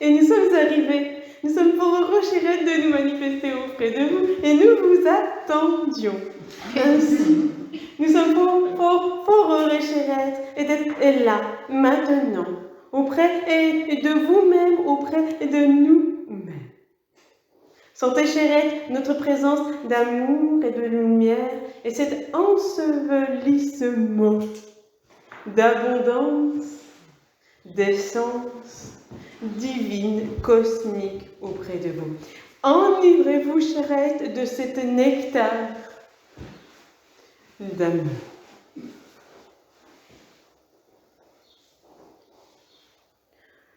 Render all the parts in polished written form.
Et nous sommes arrivés. Nous sommes fort heureux, chérette, de nous manifester auprès de vous et nous vous attendions. Ainsi, nous sommes fort heureux, chérette, et d'être là, maintenant, auprès de vous-même, auprès de nous-mêmes. Sentez, chérette, notre présence d'amour et de lumière et cet ensevelissement d'abondance, d'essence divine, cosmique auprès de vous. Enivrez-vous, chérette, de cet nectar d'amour.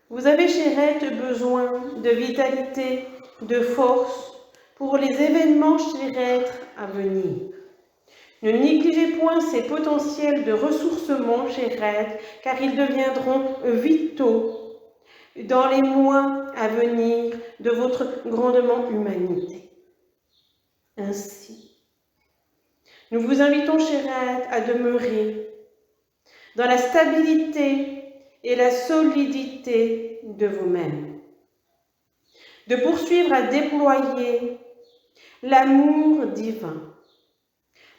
Vous avez, chérette, besoin de vitalité, de force pour les événements, chérette, à venir. Ne négligez point ces potentiels de ressourcement, chérette, car ils deviendront vitaux dans les mois à venir de votre grandement humanité. Ainsi, nous vous invitons, chérette, à demeurer dans la stabilité et la solidité de vous-même, de poursuivre à déployer l'amour divin,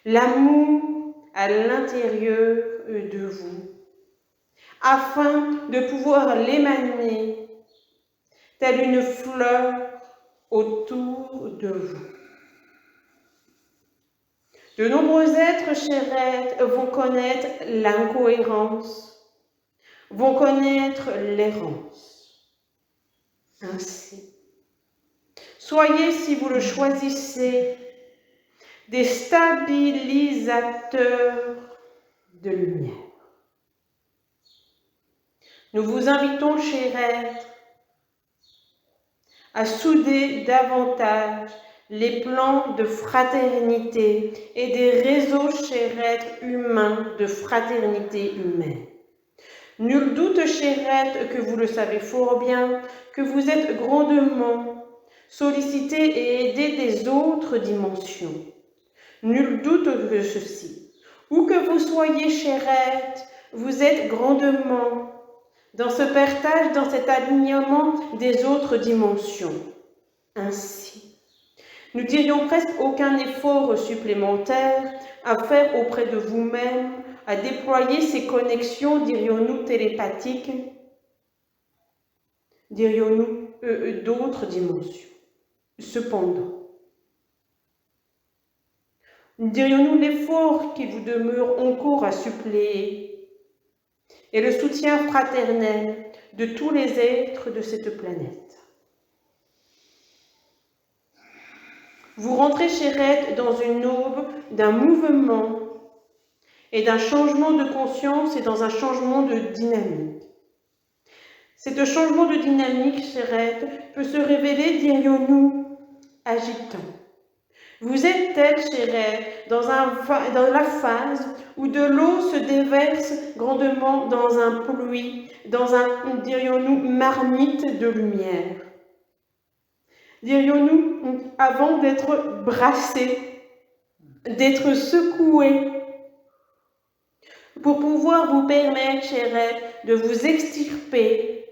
l'amour à l'intérieur de vous, afin de pouvoir l'émaner telle une fleur autour de vous. De nombreux êtres, chérette, vont connaître l'incohérence, vont connaître l'errance. Ainsi, soyez, si vous le choisissez, des stabilisateurs de lumière. Nous vous invitons, chérette, à souder davantage les plans de fraternité et des réseaux, chérette, humains de fraternité humaine. Nul doute, chérette, que vous le savez fort bien, que vous êtes grandement sollicités et aidés des autres dimensions. Nul doute de ceci. Où que vous soyez, chérette, vous êtes grandement dans ce partage, dans cet alignement des autres dimensions. Ainsi, nous dirions presque aucun effort supplémentaire à faire auprès de vous-même, à déployer ces connexions, dirions-nous, télépathiques, dirions-nous, d'autres dimensions. Cependant, dirions-nous l'effort qui vous demeure encore à suppléer et le soutien fraternel de tous les êtres de cette planète. Vous rentrez, chérette, dans une aube d'un mouvement et d'un changement de conscience et dans un changement de dynamique. Cet changement de dynamique, chérette, peut se révéler, dirions-nous, agitant. Vous êtes telle, chérette, dans la phase où de l'eau se déverse grandement dans un pluie, dans un, dirions-nous, marmite de lumière. Dirions-nous, avant d'être brassé, d'être secoué, pour pouvoir vous permettre, chérette, de vous extirper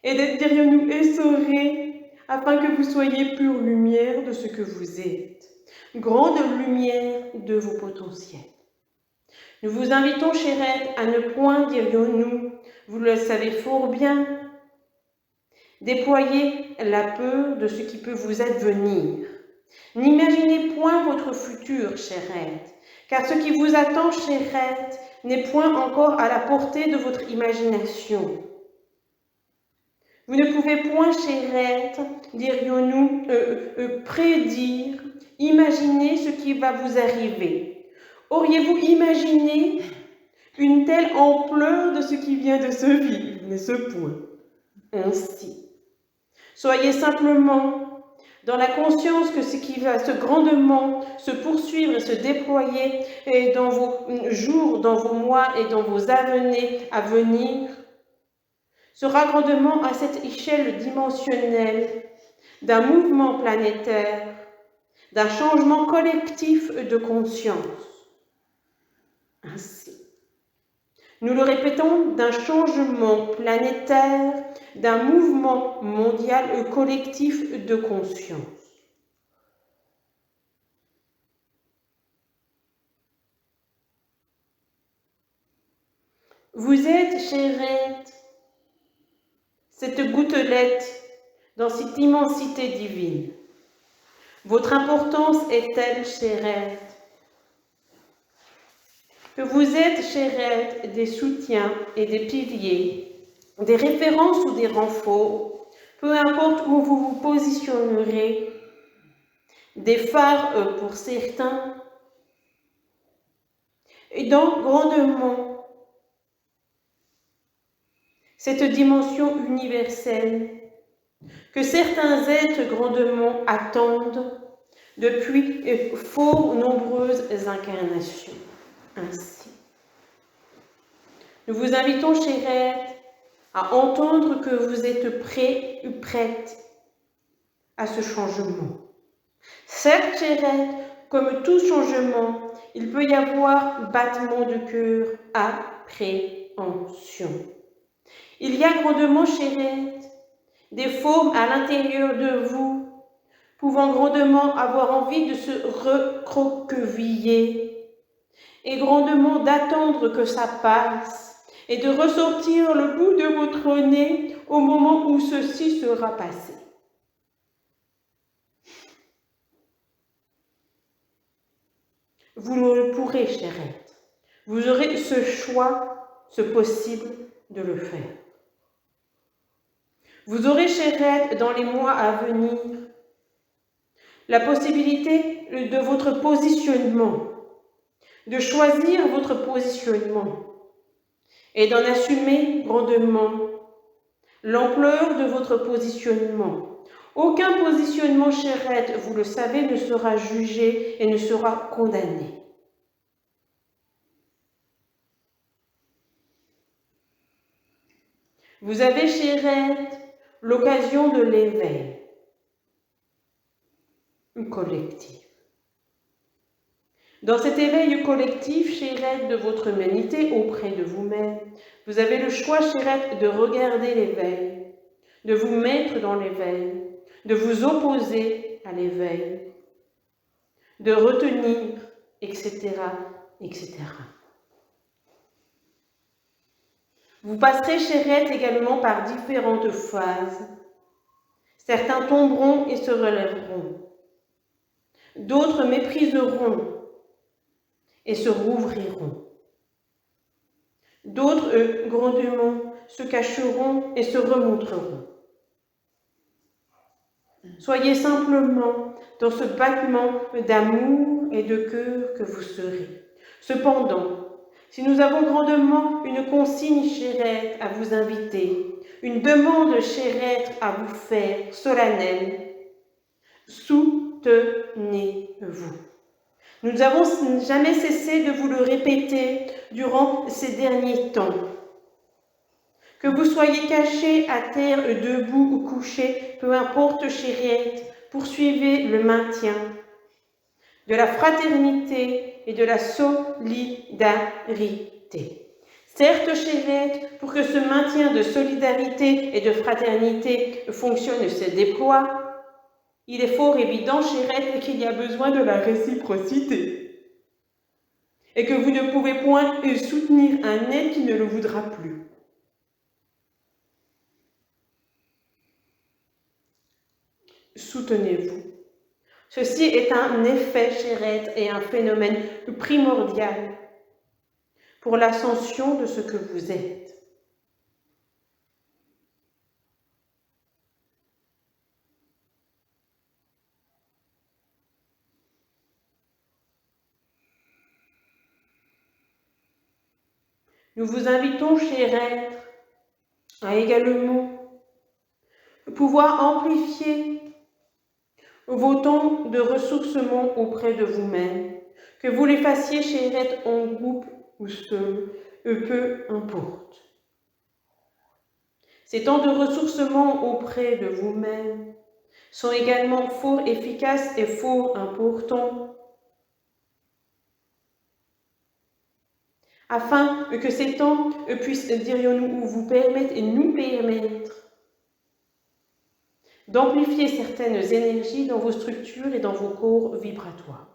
et d'être, dirions-nous, essoré, afin que vous soyez pure lumière de ce que vous êtes, grande lumière de vos potentiels. Nous vous invitons, chérette, à ne point, dirions-nous, vous le savez fort bien, déployer la peur de ce qui peut vous advenir. N'imaginez point votre futur, chérette, car ce qui vous attend, chérette, n'est point encore à la portée de votre imagination. Vous ne pouvez point, chérette, dirions-nous, prédire, imaginer ce qui va vous arriver. Auriez-vous imaginé une telle ampleur de ce qui vient de se vivre, mais ce point. Ainsi, soyez simplement dans la conscience que ce qui va se grandement se poursuivre et se déployer et dans vos jours, dans vos mois et dans vos années à venir, sera grandement à cette échelle dimensionnelle d'un mouvement planétaire, d'un changement collectif de conscience. Ainsi, nous le répétons, d'un changement planétaire, d'un mouvement mondial collectif de conscience. Vous êtes, chérette, cette gouttelette dans cette immensité divine. Votre importance est telle, chérette, que vous êtes, chérette, des soutiens et des piliers, des références ou des renforts, peu importe où vous vous positionnerez, des phares pour certains, et donc grandement cette dimension universelle que certains êtres grandement attendent depuis fort nombreuses incarnations. Ainsi, nous vous invitons, chérette, à entendre que vous êtes prêts ou prêtes à ce changement. Certes, chérette, comme tout changement, il peut y avoir battement de cœur, appréhension. Il y a grandement, chérette, des formes à l'intérieur de vous, pouvant grandement avoir envie de se recroqueviller et grandement d'attendre que ça passe et de ressortir le bout de votre nez au moment où ceci sera passé. Vous le pourrez, chérette. Vous aurez ce choix, ce possible de le faire. Vous aurez, chérette, dans les mois à venir, la possibilité de votre positionnement, de choisir votre positionnement et d'en assumer grandement l'ampleur de votre positionnement. Aucun positionnement, chérette, vous le savez, ne sera jugé et ne sera condamné. Vous avez, chérette, l'occasion de l'éveil collectif. Dans cet éveil collectif, chérette, de votre humanité auprès de vous-même, vous avez le choix, chérette, de regarder l'éveil, de vous mettre dans l'éveil, de vous opposer à l'éveil, de retenir, etc., etc. Vous passerez, chérette, également par différentes phases. Certains tomberont et se relèveront. D'autres mépriseront et se rouvriront. D'autres, eux, grandement, se cacheront et se remontreront. Soyez simplement dans ce battement d'amour et de cœur que vous serez. Cependant, si nous avons grandement une consigne, chérette, à vous inviter, une demande, chérette, à vous faire, solennelle, soutenez-vous. Nous n'avons jamais cessé de vous le répéter durant ces derniers temps. Que vous soyez caché à terre, debout ou couché, peu importe, chérette, poursuivez le maintien de la fraternité et de la solidarité. Certes, chérette, pour que ce maintien de solidarité et de fraternité fonctionne et se déploie, il est fort évident, chérette, qu'il y a besoin de la réciprocité et que vous ne pouvez point soutenir un être qui ne le voudra plus. Soutenez-vous. Ceci est un effet, chérette, et un phénomène primordial pour l'ascension de ce que vous êtes. Nous vous invitons, chérette, à également pouvoir amplifier vos temps de ressourcement auprès de vous-même, que vous les fassiez, chérette, en groupe ou seul, peu importe. Ces temps de ressourcement auprès de vous-même sont également fort efficaces et fort importants, afin que ces temps puissent, dirions-nous, vous permettre et nous permettre d'amplifier certaines énergies dans vos structures et dans vos corps vibratoires.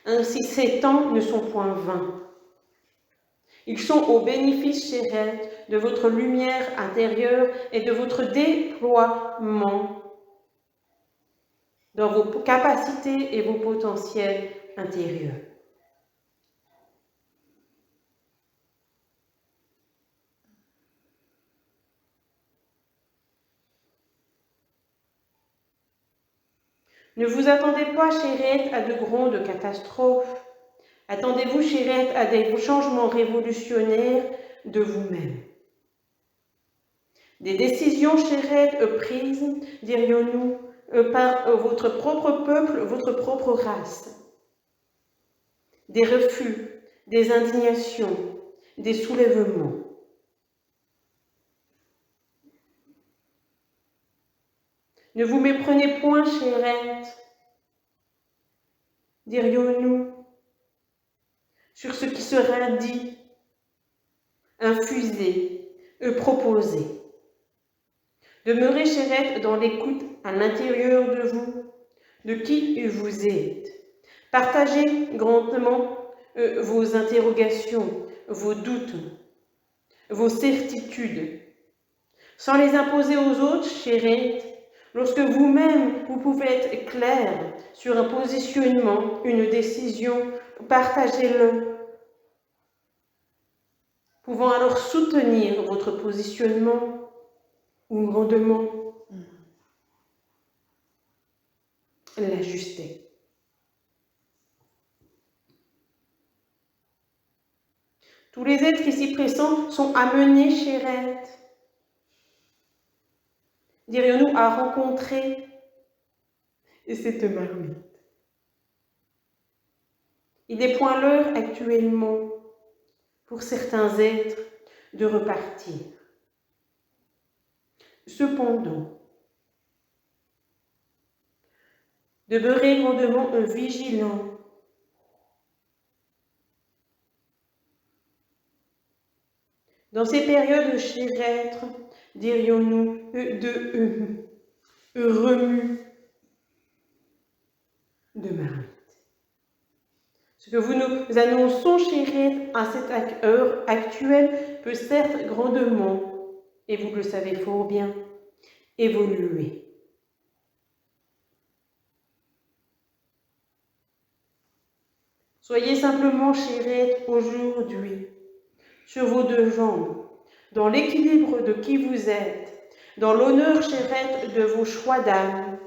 Ainsi, ces temps ne sont point vains. Ils sont au bénéfice, chérettes, de votre lumière intérieure et de votre déploiement dans vos capacités et vos potentiels intérieurs. Ne vous attendez pas, chérettes, à de grandes catastrophes. Attendez-vous, chérettes, à des changements révolutionnaires de vous-même. Des décisions, chérettes, prises, dirions-nous, par votre propre peuple, votre propre race. Des refus, des indignations, des soulèvements. Ne vous méprenez point, chérettes, dirions-nous, sur ce qui sera dit, infusé, proposé. Demeurez, chérettes, dans l'écoute à l'intérieur de vous, de qui vous êtes. Partagez grandement vos interrogations, vos doutes, vos certitudes, sans les imposer aux autres, chérettes. Lorsque vous-même, vous pouvez être clair sur un positionnement, une décision, partagez-le, pouvant alors soutenir votre positionnement ou grandement l'ajuster. Tous les êtres ici présents sont amenés, chérettes, dirions-nous, à rencontrer cette marmite. Il est point l'heure actuellement pour certains êtres de repartir. Cependant, demeurez grandement vigilants dans ces périodes, chérettes, dirions-nous, de remue de marmite. Ce que vous nous annonçons, chérettes, à cette heure actuelle peut certes grandement, et vous le savez fort bien, évoluer. Soyez simplement, chérettes, aujourd'hui, sur vos deux jambes, dans l'équilibre de qui vous êtes, dans l'honneur, chérettes, de vos choix d'âme,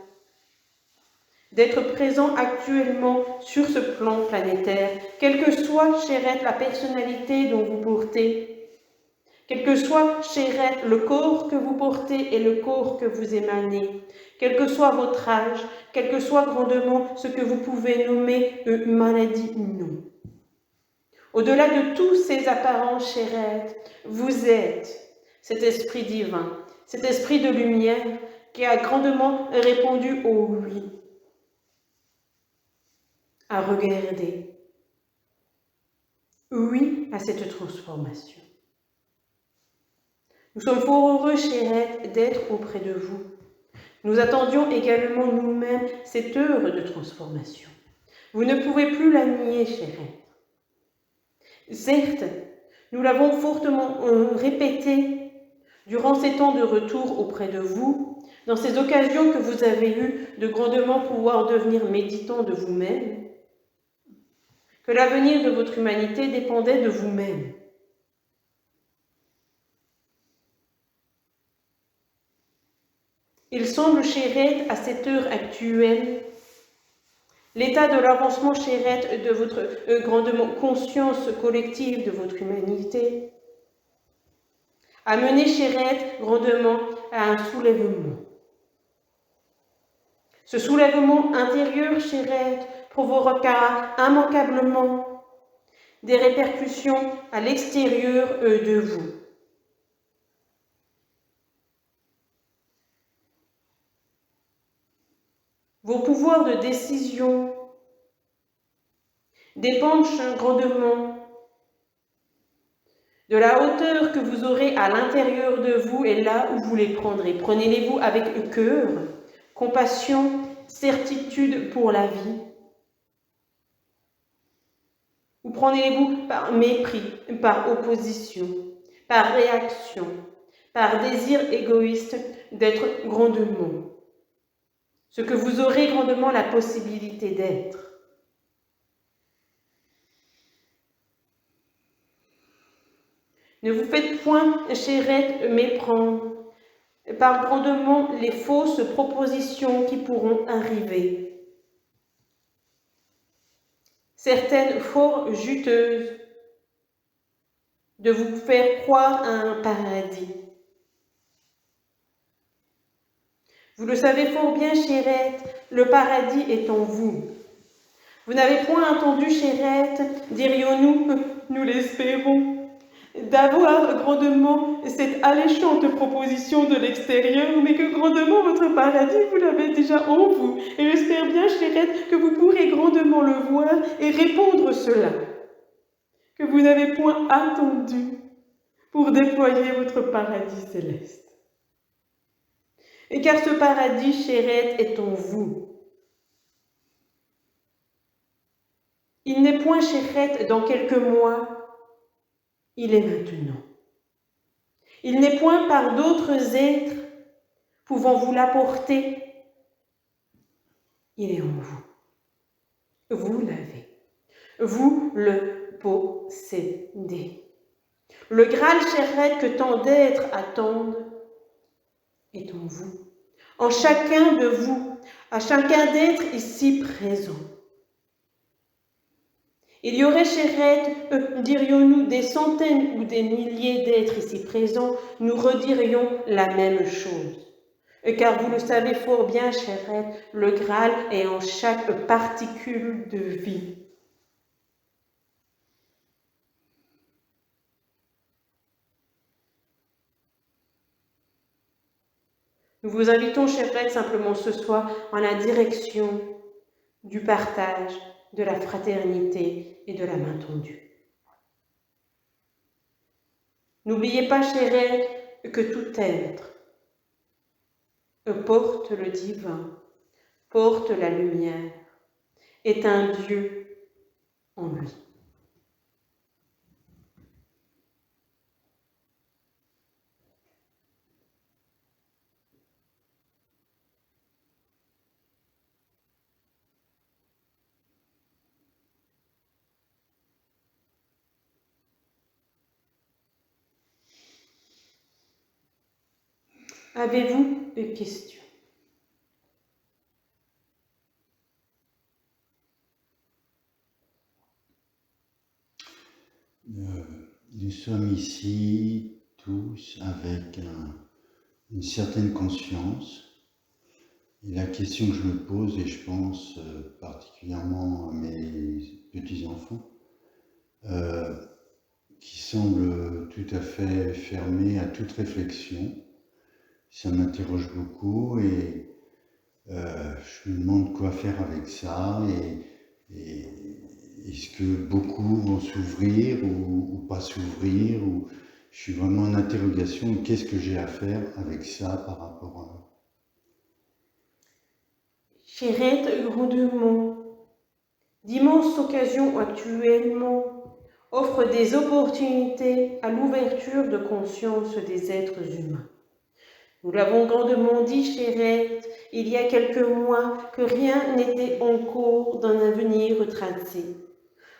d'être présent actuellement sur ce plan planétaire, quelle que soit, chérettes, la personnalité dont vous portez, quel que soit, chérettes, le corps que vous portez et le corps que vous émanez, quel que soit votre âge, quel que soit grandement ce que vous pouvez nommer maladie ou non. Au-delà de tous ces apparences, chérettes, vous êtes cet esprit divin, cet esprit de lumière qui a grandement répondu au oui, à regarder, oui à cette transformation. Nous sommes fort heureux, chérettes, d'être auprès de vous. Nous attendions également nous-mêmes cette heure de transformation. Vous ne pouvez plus la nier, chérettes. Certes, nous l'avons fortement répété durant ces temps de retour auprès de vous, dans ces occasions que vous avez eues de grandement pouvoir devenir méditant de vous-même, que l'avenir de votre humanité dépendait de vous-même. Il semble, chérettes, à cette heure actuelle, l'état de l'avancement, chérettes, de votre grandement conscience collective de votre humanité, a mené, chérettes, grandement à un soulèvement. Ce soulèvement intérieur, chérettes, provoquera immanquablement des répercussions à l'extérieur de vous. Vos pouvoirs de décision dépendent grandement De la hauteur que vous aurez à l'intérieur de vous et là où vous les prendrez. Prenez-les-vous avec cœur, compassion, certitude pour la vie. Ou prenez-les-vous par mépris, par opposition, par réaction, par désir égoïste d'être grandement, ce que vous aurez grandement la possibilité d'être. Ne vous faites point, chérette, méprendre par grandement les fausses propositions qui pourront arriver. Certaines fort juteuses, de vous faire croire à un paradis. Vous le savez fort bien, chérette, le paradis est en vous. Vous n'avez point entendu, chérette, dirions-nous, nous l'espérons, d'avoir grandement cette alléchante proposition de l'extérieur, mais que grandement votre paradis, vous l'avez déjà en vous. Et j'espère bien, chérette, que vous pourrez grandement le voir et répondre cela, que vous n'avez point attendu pour déployer votre paradis céleste. Et car ce paradis, chérette, est en vous. Il n'est point, chérette, dans quelques mois, il est maintenant. Il n'est point par d'autres êtres pouvant vous l'apporter. Il est en vous. Vous l'avez. Vous le possédez. Le Graal, chérette, que tant d'êtres attendent est en vous. En chacun de vous, à chacun d'êtres ici présents. Il y aurait, chérette, dirions-nous, des centaines ou des milliers d'êtres ici présents, nous redirions la même chose. Car vous le savez fort bien, chérette, le Graal est en chaque particule de vie. Nous vous invitons, chérette, simplement ce soir en la direction du partage, de la fraternité et de la main tendue. N'oubliez pas, chérette, que tout être porte le divin, porte la lumière, est un Dieu en lui. Avez-vous des questions? Nous sommes ici tous avec une certaine conscience. Et la question que je me pose, et je pense particulièrement à mes petits-enfants, qui semblent tout à fait fermés à toute réflexion, ça m'interroge beaucoup et je me demande quoi faire avec ça et est-ce que beaucoup vont s'ouvrir ou pas s'ouvrir ou je suis vraiment en interrogation. Qu'est-ce que j'ai à faire avec ça par rapport à... Chérette, grandement, d'immenses occasions actuellement offrent des opportunités à l'ouverture de conscience des êtres humains. Nous l'avons grandement dit, chérette, il y a quelques mois que rien n'était encore d'un avenir tracé.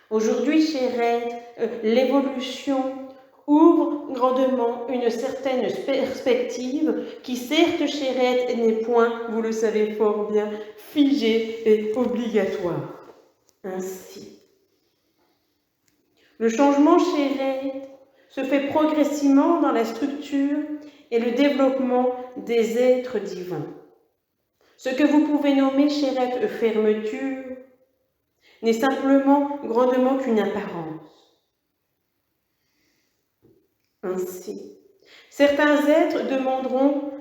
Aujourd'hui, chérette, l'évolution ouvre grandement une certaine perspective qui, certes, chérette, n'est point, vous le savez fort bien, figée et obligatoire. Ainsi, le changement, chérette, se fait progressivement dans la structure et le développement des êtres divins. Ce que vous pouvez nommer, chérette, fermeture, n'est simplement grandement qu'une apparence. Ainsi, certains êtres demanderont,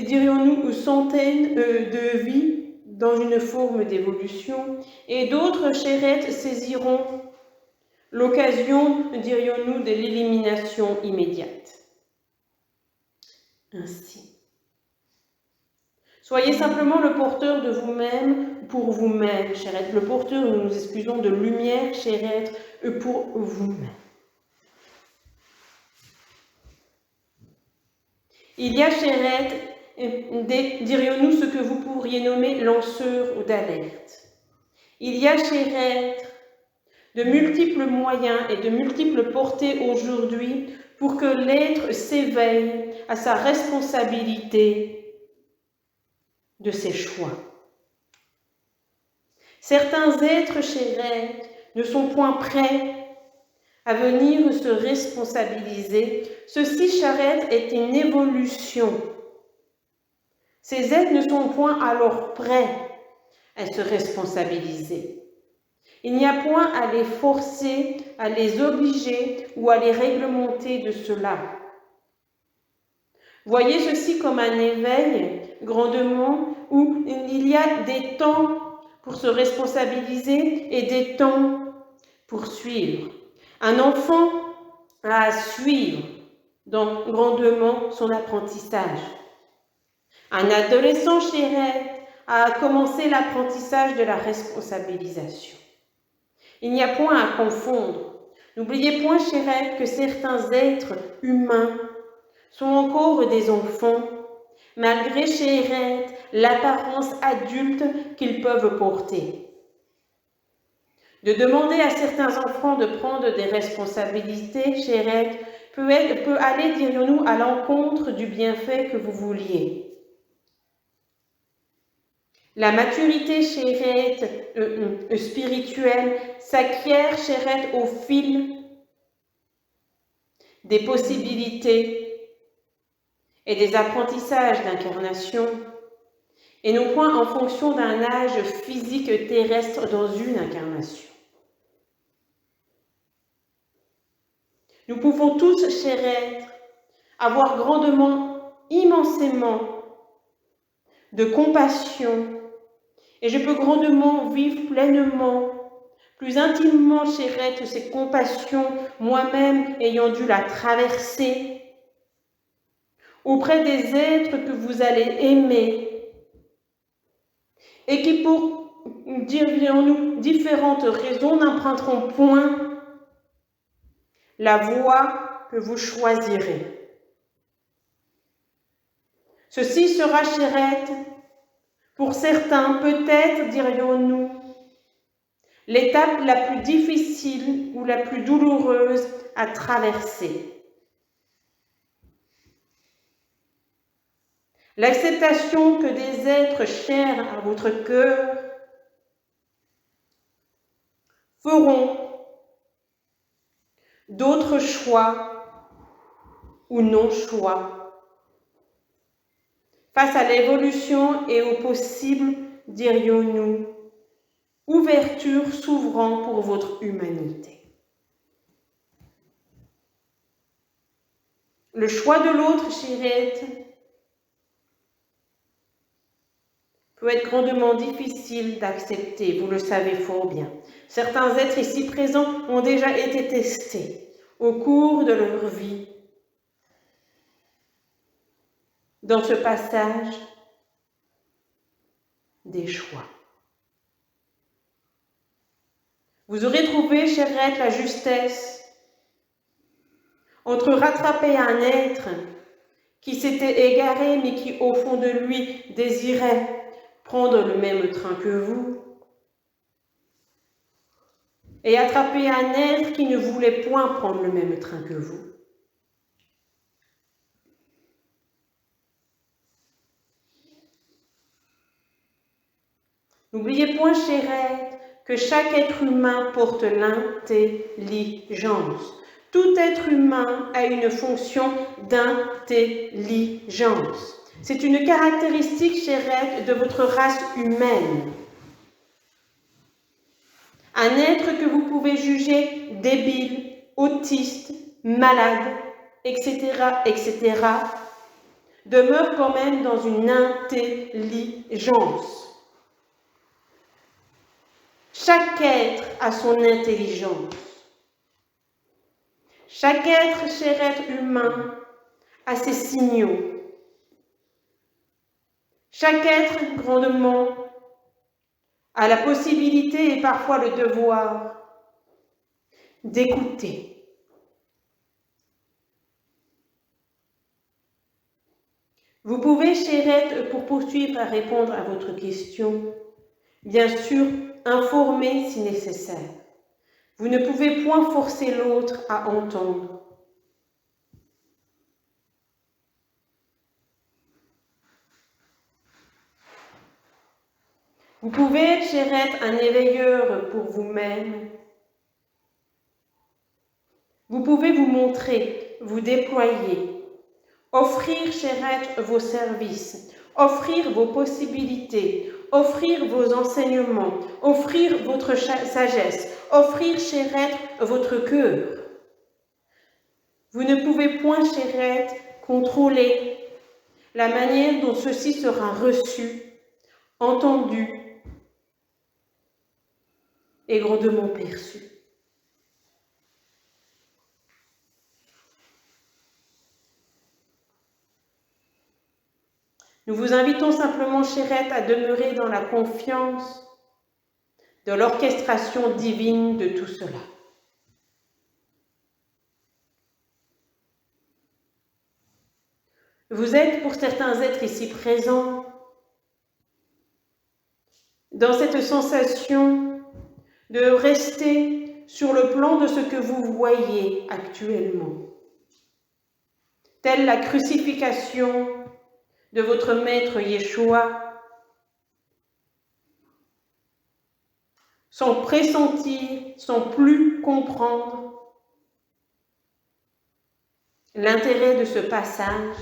dirions-nous, centaines de vies dans une forme d'évolution, et d'autres, chérette, saisiront l'occasion, dirions-nous, de l'élimination immédiate. Ainsi, soyez simplement le porteur de vous-même pour vous-même, cher être. Le porteur, nous nous excusons, de lumière, cher être, pour vous-même. Il y a, cher être, dirions-nous, ce que vous pourriez nommer lanceurs d'alerte. Il y a, cher être, de multiples moyens et de multiples portées aujourd'hui pour que l'être s'éveille à sa responsabilité de ses choix. Certains êtres, cher être, ne sont point prêts à venir se responsabiliser. Ceci, cher être, est une évolution. Ces êtres ne sont point alors prêts à se responsabiliser. Il n'y a point à les forcer, à les obliger ou à les réglementer de cela. Voyez ceci comme un éveil grandement où il y a des temps pour se responsabiliser et des temps pour suivre. Un enfant a à suivre grandement son apprentissage. Un adolescent, cher être, a commencé l'apprentissage de la responsabilisation. Il n'y a point à confondre. N'oubliez point, cher être, que certains êtres humains sont encore des enfants, malgré, cher être, l'apparence adulte qu'ils peuvent porter. De demander à certains enfants de prendre des responsabilités, cher être, peut aller, dirions-nous, à l'encontre du bienfait que vous vouliez. La maturité, cher être, spirituelle s'acquiert, cher être, au fil des possibilités et des apprentissages d'incarnation, et non point en fonction d'un âge physique terrestre dans une incarnation. Nous pouvons tous, cher être, avoir grandement, immensément de compassion, et je peux grandement vivre pleinement, plus intimement, cher être, ces compassions, moi-même ayant dû la traverser, auprès des êtres que vous allez aimer, et qui, pour, dirions-nous, différentes raisons, n'emprunteront point la voie que vous choisirez. Ceci sera, cher être, pour certains, peut-être, dirions-nous, l'étape la plus difficile ou la plus douloureuse à traverser. L'acceptation que des êtres chers à votre cœur feront d'autres choix ou non-choix face à l'évolution et au possible, dirions-nous, ouverture s'ouvrant pour votre humanité. Le choix de l'autre, chérette, peut être grandement difficile d'accepter, vous le savez fort bien. Certains êtres ici présents ont déjà été testés au cours de leur vie dans ce passage des choix. Vous aurez trouvé, cher être, la justesse entre rattraper un être qui s'était égaré mais qui, au fond de lui, désirait prendre le même train que vous, et attraper un être qui ne voulait point prendre le même train que vous. N'oubliez point, cher être, que chaque être humain porte l'intelligence. Tout être humain a une fonction d'intelligence. C'est une caractéristique, cher être, de votre race humaine. Un être que vous pouvez juger débile, autiste, malade, etc., etc., demeure quand même dans une intelligence. Chaque être a son intelligence. Chaque être, cher être humain, a ses signaux. Chaque être, grandement, a la possibilité et parfois le devoir d'écouter. Vous pouvez, cher être, pour poursuivre à répondre à votre question, bien sûr, informer si nécessaire. Vous ne pouvez point forcer l'autre à entendre. Vous pouvez être, cher être, un éveilleur pour vous-même. Vous pouvez vous montrer, vous déployer, offrir, cher être, vos services, offrir vos possibilités, offrir vos enseignements, offrir votre sagesse, offrir, cher être, votre cœur. Vous ne pouvez point, cher être, contrôler la manière dont ceci sera reçu, entendu et grandement perçu. Nous vous invitons simplement, chérette, à demeurer dans la confiance de l'orchestration divine de tout cela. Vous êtes, pour certains êtres ici présents, dans cette sensation de rester sur le plan de ce que vous voyez actuellement, telle la crucifixion de votre maître Yeshua, sans pressentir, sans plus comprendre l'intérêt de ce passage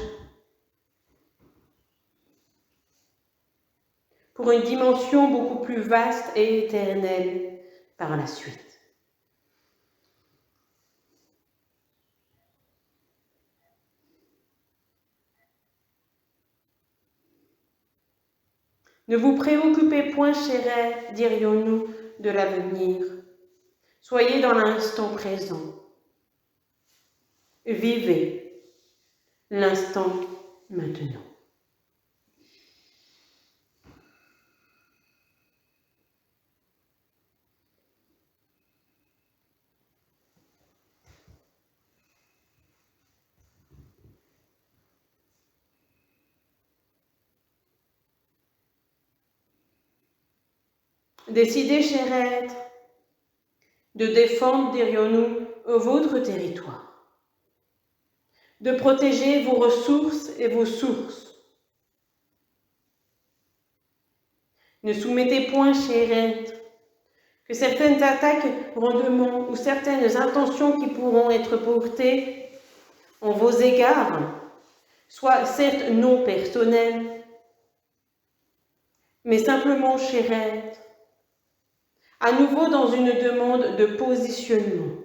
pour une dimension beaucoup plus vaste et éternelle par la suite. Ne vous préoccupez point, chère, dirions-nous, de l'avenir. Soyez dans l'instant présent. Vivez l'instant maintenant. Décidez, cher être, de défendre, dirions-nous, votre territoire, de protéger vos ressources et vos sources. Ne soumettez point, cher être, que certaines attaques, rendements ou certaines intentions qui pourront être portées en vos égards soient certes non personnelles, mais simplement, cher être, à nouveau dans une demande de positionnement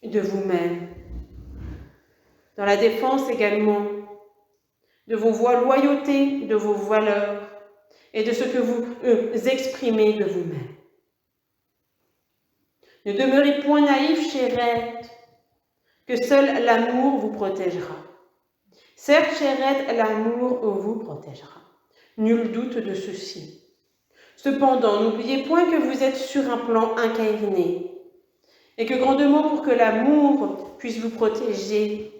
de vous-même, dans la défense également de vos voies loyauté, de vos valeurs et de ce que vous exprimez de vous-même. Ne demeurez point naïf, cher être, que seul l'amour vous protégera. Certes, cher être, l'amour vous protégera. Nul doute de ceci. Cependant, n'oubliez point que vous êtes sur un plan incarné et que grandement pour que l'amour puisse vous protéger,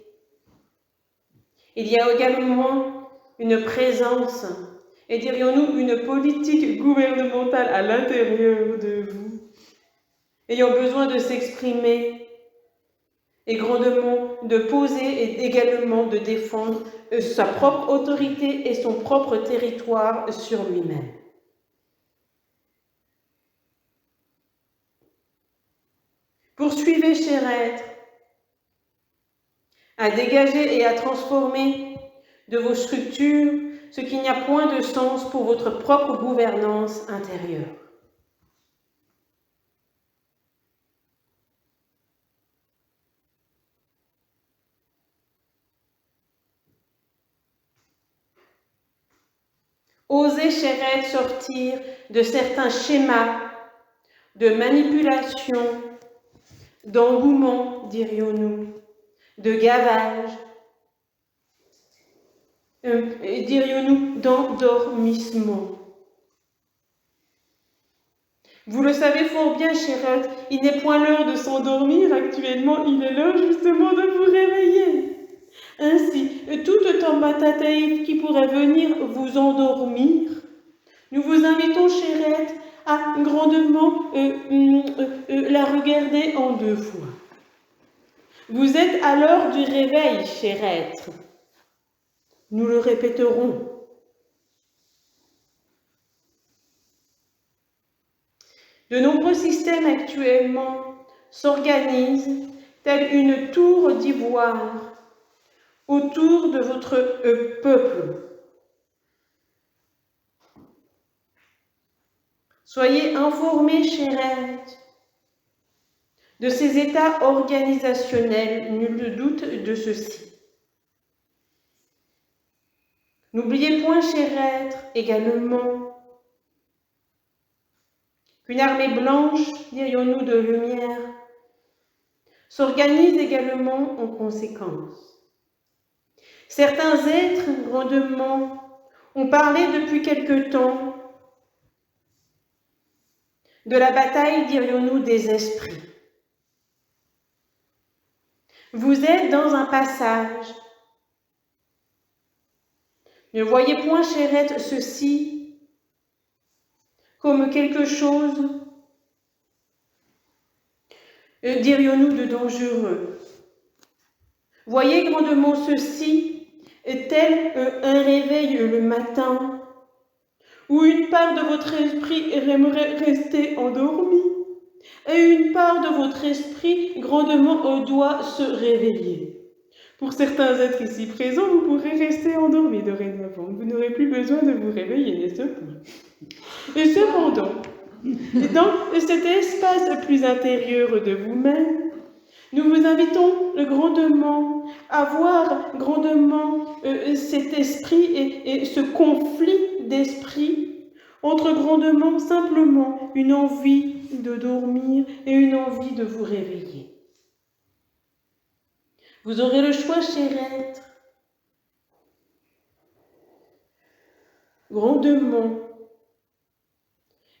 il y a également une présence et dirions-nous une politique gouvernementale à l'intérieur de vous, ayant besoin de s'exprimer et grandement de poser et également de défendre sa propre autorité et son propre territoire sur lui-même. Poursuivez, cher être, à dégager et à transformer de vos structures ce qui n'y a point de sens pour votre propre gouvernance intérieure. Osez, cher être, sortir de certains schémas de manipulation, d'engouement, dirions-nous, de gavage, dirions-nous d'endormissement. Vous le savez fort bien, chère, il n'est point l'heure de s'endormir actuellement, il est l'heure justement de vous réveiller. Ainsi, toute tentative qui pourrait venir vous endormir, nous vous invitons, chérette, à grandement la regarder en deux fois. Vous êtes à l'heure du réveil, cher être. Nous le répéterons. De nombreux systèmes actuellement s'organisent telle une tour d'ivoire autour de votre peuple. Soyez informés, chérette, de ces états organisationnels, nul doute de ceci. N'oubliez point, chérette, également, qu'une armée blanche, dirions-nous de lumière, s'organise également en conséquence. Certains êtres grandement ont parlé depuis quelque temps de la bataille, dirions-nous, des esprits. Vous êtes dans un passage. Ne voyez point, chérette, ceci comme quelque chose, dirions-nous, de dangereux. Voyez grandement ceci tel un réveil le matin, où une part de votre esprit aimerait rester endormie, et une part de votre esprit grandement doit se réveiller. Pour certains êtres ici présents, vous pourrez rester endormis dorénavant. Vous n'aurez plus besoin de vous réveiller, n'est-ce pas? Et cependant, dans cet espace plus intérieur de vous-même, nous vous invitons grandement à voir grandement cet esprit et ce conflit d'esprit entre grandement simplement une envie de dormir et une envie de vous réveiller. Vous aurez le choix, cher être, grandement,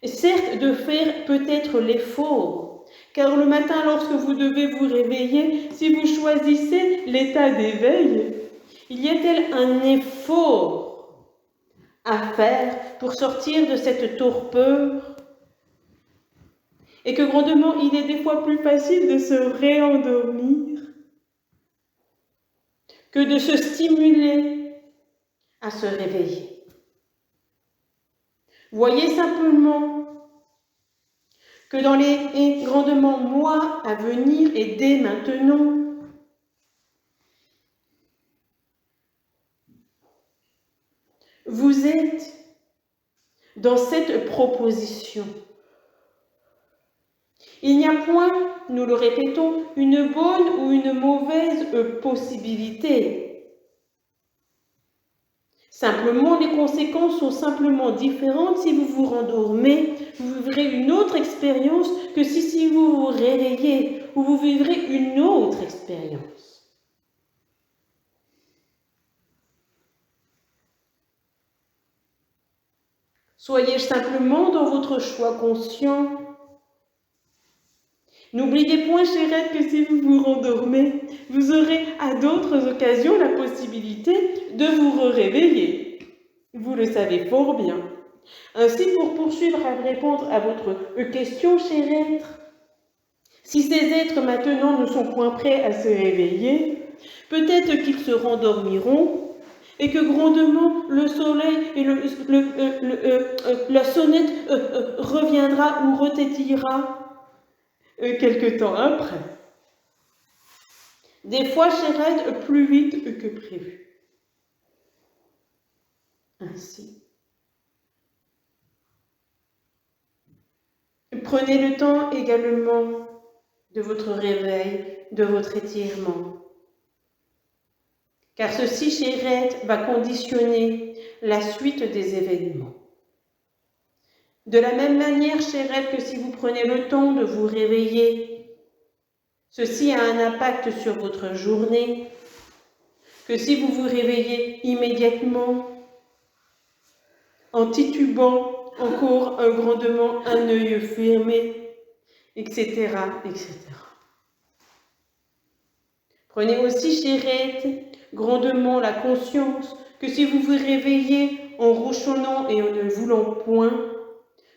certes de faire peut-être l'effort, car le matin, lorsque vous devez vous réveiller, si vous choisissez l'état d'éveil, il y a-t-il un effort à faire pour sortir de cette torpeur, et que grandement, il est des fois plus facile de se réendormir que de se stimuler à se réveiller. Voyez simplement que dans les grandement mois à venir et dès maintenant, vous êtes dans cette proposition. Il n'y a point, nous le répétons, une bonne ou une mauvaise possibilité. Simplement, les conséquences sont simplement différentes. Si vous vous rendormez, vous vivrez une autre expérience que si vous vous réveillez, ou vous vivrez une autre expérience. Soyez simplement dans votre choix conscient. N'oubliez point, chérette, que si vous vous rendormez, vous aurez à d'autres occasions la possibilité de vous réveiller. Vous le savez fort bien. Ainsi, pour poursuivre à répondre à votre question, cher être, si ces êtres maintenant ne sont point prêts à se réveiller, peut-être qu'ils se rendormiront et que grandement le soleil et la sonnette reviendra ou retétillera quelque temps après. Des fois, chérette, plus vite que prévu. Ainsi. Prenez le temps également de votre réveil, de votre étirement. Car ceci, chérette, va conditionner la suite des événements. De la même manière, chérette, que si vous prenez le temps de vous réveiller, Ceci a un impact sur votre journée, que si vous vous réveillez immédiatement, en titubant, encore grandement, un œil fermé, etc., etc. Prenez aussi, chérette, grandement la conscience que si vous vous réveillez en rouchonnant et en ne voulant point,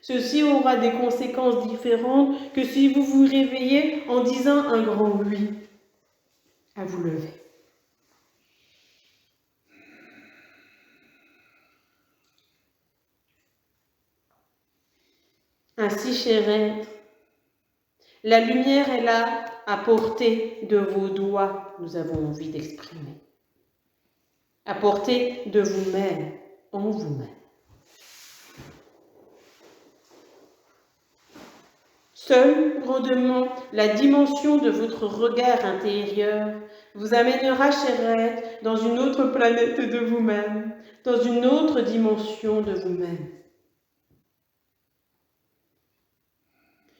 ceci aura des conséquences différentes que si vous vous réveillez en disant un grand oui à vous lever. Ainsi, chérette, la lumière est là à portée de vos doigts, nous avons envie d'exprimer. À portée de vous-même, en vous-même. Seule, grandement, la dimension de votre regard intérieur vous amènera, chérette, dans une autre planète de vous-même, dans une autre dimension de vous-même.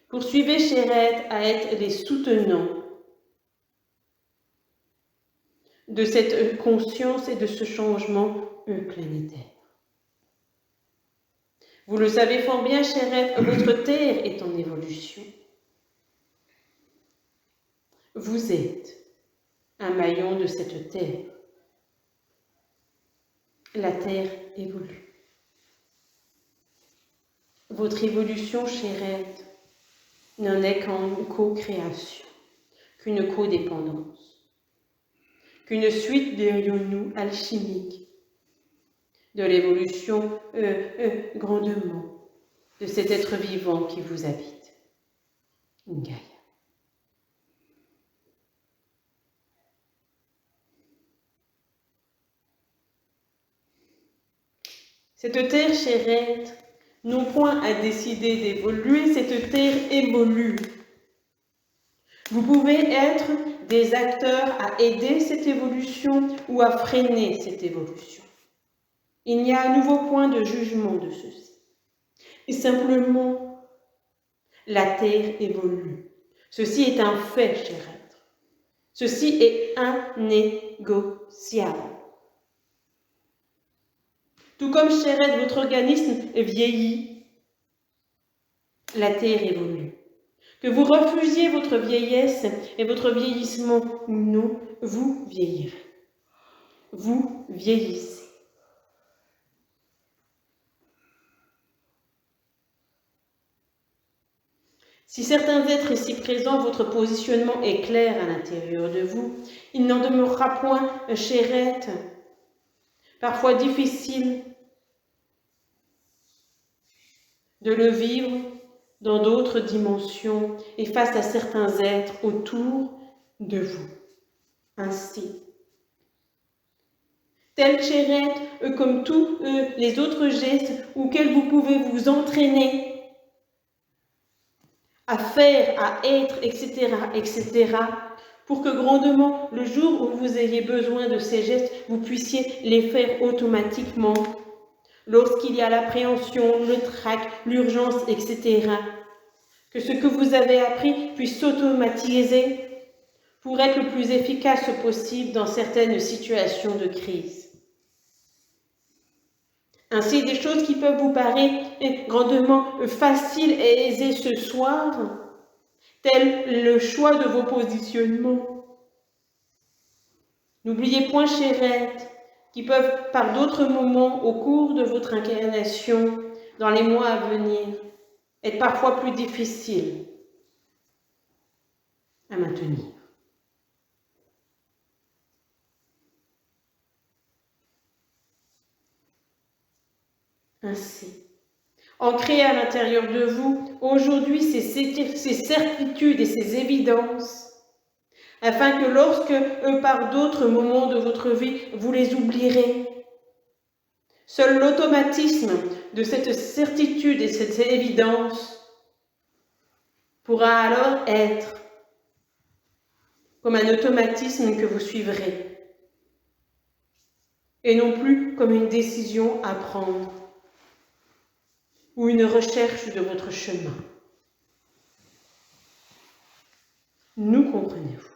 Poursuivez, chérette, à être les soutenants de cette conscience et de ce changement planétaire. Vous le savez fort bien, chérette, votre terre est en évolution. Vous êtes un maillon de cette terre. La terre évolue. Votre évolution, chérette, n'en est qu'une co-création, qu'une codépendance, qu'une suite dirions-nous alchimique de l'évolution grandement de cet être vivant qui vous habite, Gaïa. Cette terre, chérette, non point à décider d'évoluer, cette terre évolue. Vous pouvez être des acteurs à aider cette évolution ou à freiner cette évolution. Il n'y a à nouveau point de jugement de ceci. Et simplement, la terre évolue. Ceci est un fait, cher être. Ceci est innégociable. Tout comme, cher être, votre organisme vieillit, la terre évolue. Que vous refusiez votre vieillesse et votre vieillissement ou non, vous vieillirez. Vous vieillissez. Si certains êtres ici présents, votre positionnement est clair à l'intérieur de vous, il n'en demeurera point, chérette, parfois difficile de le vivre dans d'autres dimensions et face à certains êtres autour de vous. Ainsi, tel, chérette, comme tous les autres gestes auxquels vous pouvez vous entraîner à faire, à être, etc., etc., pour que grandement, le jour où vous ayez besoin de ces gestes, vous puissiez les faire automatiquement. Lorsqu'il y a l'appréhension, le trac, l'urgence, etc., que ce que vous avez appris puisse s'automatiser pour être le plus efficace possible dans certaines situations de crise. Ainsi, des choses qui peuvent vous paraître grandement faciles et aisées ce soir, tel le choix de vos positionnements. N'oubliez point, chérette, qui peuvent par d'autres moments au cours de votre incarnation, dans les mois à venir, être parfois plus difficiles à maintenir. Ainsi, ancrez à l'intérieur de vous aujourd'hui ces certitudes et ces évidences, afin que lorsque, par d'autres moments de votre vie, vous les oublierez, seul l'automatisme de cette certitude et cette évidence pourra alors être comme un automatisme que vous suivrez, et non plus comme une décision à prendre ou une recherche de votre chemin. Nous comprenez-vous?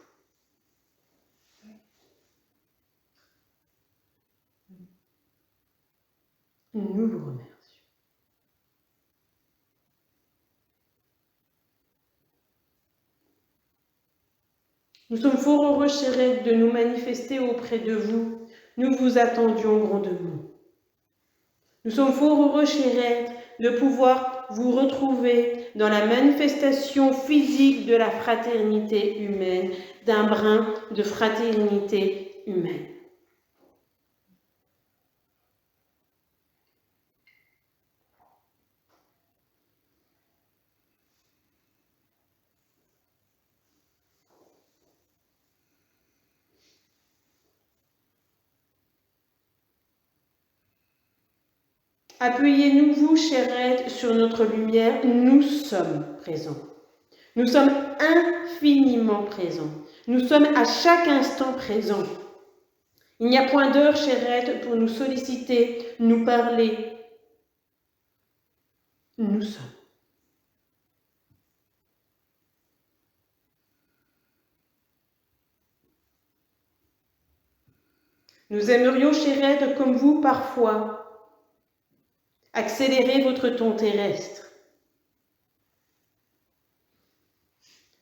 Nous vous remercions. Nous sommes fort heureux, chère Aide, de nous manifester auprès de vous. Nous vous attendions grandement. Nous sommes fort heureux, chère Aide, de pouvoir vous retrouver dans la manifestation physique de la fraternité humaine, d'un brin de fraternité humaine. Appuyez-nous, vous, chère Aide, sur notre lumière. Nous sommes présents. Nous sommes infiniment présents. Nous sommes à chaque instant présents. Il n'y a point d'heure, chère Aide, pour nous solliciter, nous parler. Nous sommes. Nous aimerions, chère Aide, comme vous, parfois, accélérer votre ton terrestre,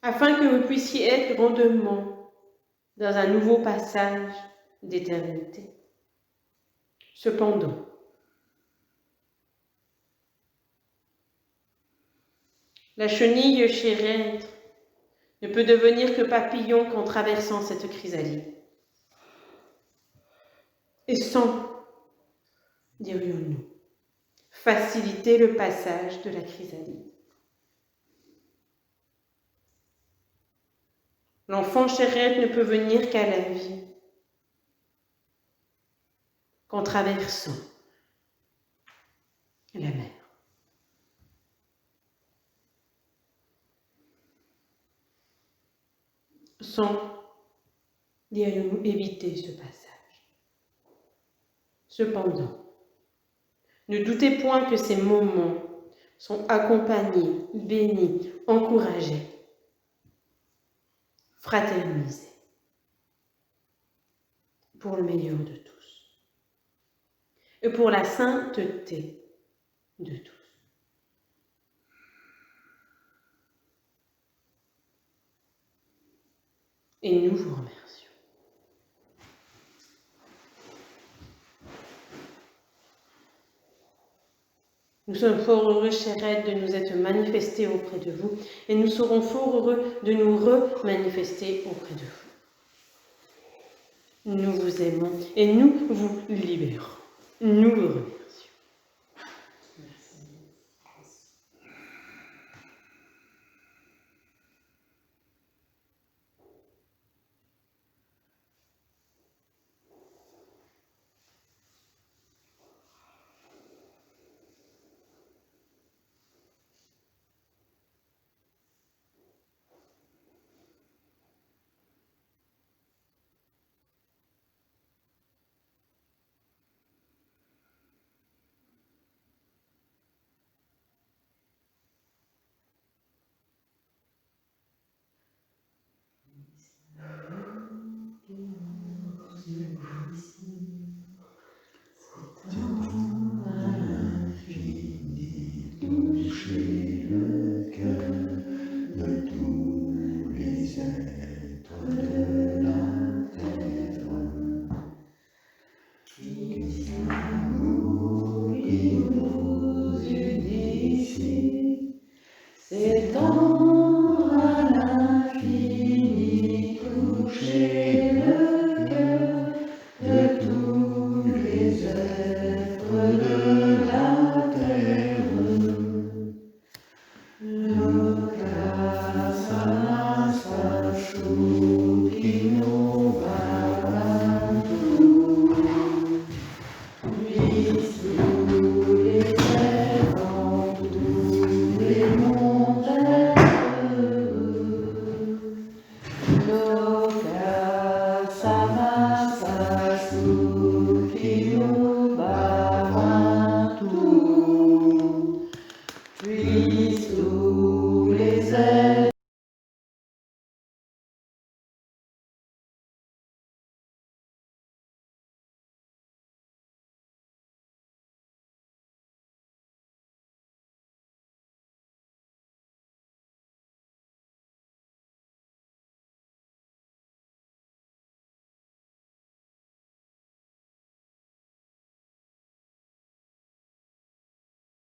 afin que vous puissiez être grandement dans un nouveau passage d'éternité. Cependant, la chenille, chère Aide, ne peut devenir que papillon qu'en traversant cette chrysalide. Et sans, dirions-nous, faciliter le passage de la chrysalide. L'enfant, chère Aide, ne peut venir qu'à la vie qu'en traversant la mer. Sans, dirions-nous, éviter ce passage. Cependant, ne doutez point que ces moments sont accompagnés, bénis, encouragés, fraternisés, pour le meilleur de tous et pour la sainteté de tous. Et nous vous remercions. Nous sommes fort heureux, chère Aide, de nous être manifestés auprès de vous, et nous serons fort heureux de nous remanifester auprès de vous. Nous vous aimons et nous vous libérons. Nous vous remercions. C'est dans